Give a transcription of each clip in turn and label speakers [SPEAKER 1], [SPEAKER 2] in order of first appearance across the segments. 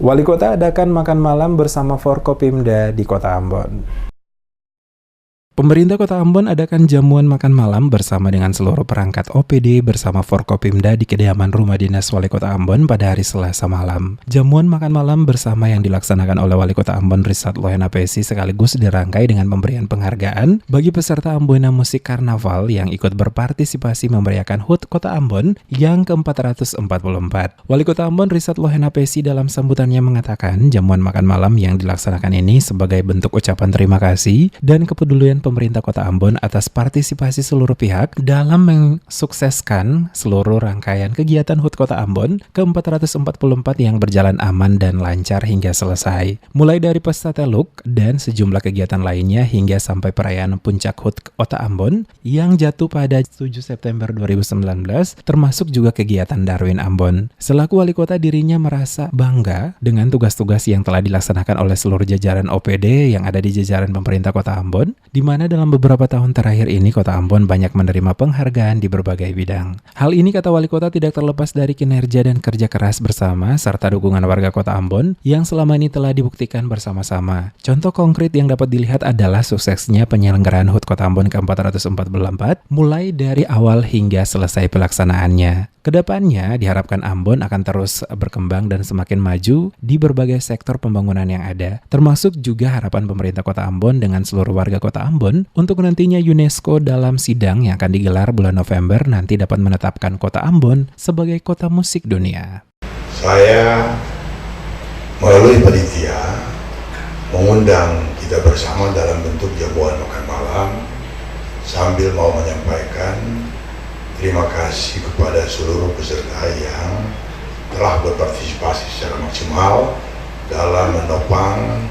[SPEAKER 1] Wali Kota adakan makan malam bersama Forkopimda di Kota Ambon. Pemerintah Kota Ambon adakan jamuan makan malam bersama dengan seluruh perangkat OPD bersama Forkopimda di kediaman Rumah Dinas Wali Kota Ambon pada hari Selasa malam. Jamuan makan malam bersama yang dilaksanakan oleh Wali Kota Ambon Richard Lohena PC sekaligus dirangkai dengan pemberian penghargaan bagi peserta Amboina Musik Karnaval yang ikut berpartisipasi memeriahkan HUT Kota Ambon yang ke-444. Wali Kota Ambon Richard Lohena PC dalam sambutannya mengatakan jamuan makan malam yang dilaksanakan ini sebagai bentuk ucapan terima kasih dan kepedulian pemerintah Kota Ambon atas partisipasi seluruh pihak dalam mensukseskan seluruh rangkaian kegiatan HUT Kota Ambon ke-444 yang berjalan aman dan lancar hingga selesai. Mulai dari pesta teluk dan sejumlah kegiatan lainnya hingga sampai perayaan puncak HUT Kota Ambon yang jatuh pada 7 September 2019 termasuk juga kegiatan Darwin Ambon. Selaku Wali Kota dirinya merasa bangga dengan tugas-tugas yang telah dilaksanakan oleh seluruh jajaran OPD yang ada di jajaran pemerintah Kota Ambon, di mana dalam beberapa tahun terakhir ini Kota Ambon banyak menerima penghargaan di berbagai bidang. Hal ini kata Wali Kota tidak terlepas dari kinerja dan kerja keras bersama serta dukungan warga Kota Ambon yang selama ini telah dibuktikan bersama-sama. Contoh konkret yang dapat dilihat adalah suksesnya penyelenggaraan HUT Kota Ambon ke-444 mulai dari awal hingga selesai pelaksanaannya. Kedepannya diharapkan Ambon akan terus berkembang dan semakin maju di berbagai sektor pembangunan yang ada, termasuk juga harapan pemerintah Kota Ambon dengan seluruh warga Kota Ambon untuk nantinya UNESCO dalam sidang yang akan digelar bulan November nanti dapat menetapkan Kota Ambon sebagai kota musik dunia.
[SPEAKER 2] Saya melalui panitia mengundang kita bersama dalam bentuk jamuan makan malam sambil mau menyampaikan terima kasih kepada seluruh peserta yang telah berpartisipasi secara maksimal dalam menopang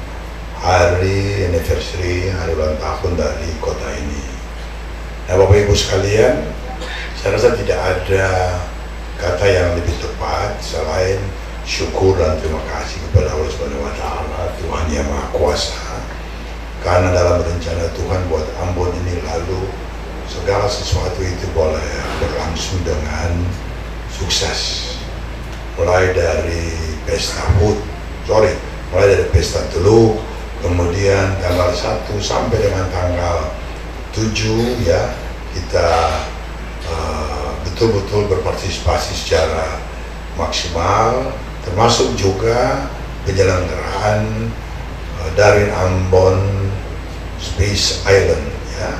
[SPEAKER 2] hari anniversary, hari ulang tahun dari kota ini. Nah, Bapak Ibu sekalian, saya rasa tidak ada kata yang lebih tepat selain syukur dan terima kasih kepada Allah Subhanahu wa Ta'ala, Tuhan yang Maha Kuasa. Karena dalam rencana Tuhan buat Ambon ini lalu segala sesuatu itu boleh berlangsung dengan sukses. Mulai dari mulai dari pesta teluk, kemudian tanggal 1 sampai dengan tanggal 7 ya kita betul-betul berpartisipasi secara maksimal, termasuk juga penyelenggaraan Darwin Ambon Space Island ya.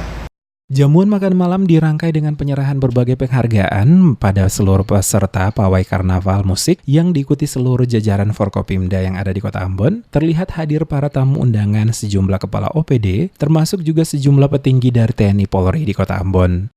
[SPEAKER 1] Jamuan makan malam dirangkai dengan penyerahan berbagai penghargaan pada seluruh peserta pawai karnaval musik yang diikuti seluruh jajaran Forkopimda yang ada di Kota Ambon. Terlihat hadir para tamu undangan sejumlah kepala OPD, termasuk juga sejumlah petinggi dari TNI Polri di Kota Ambon.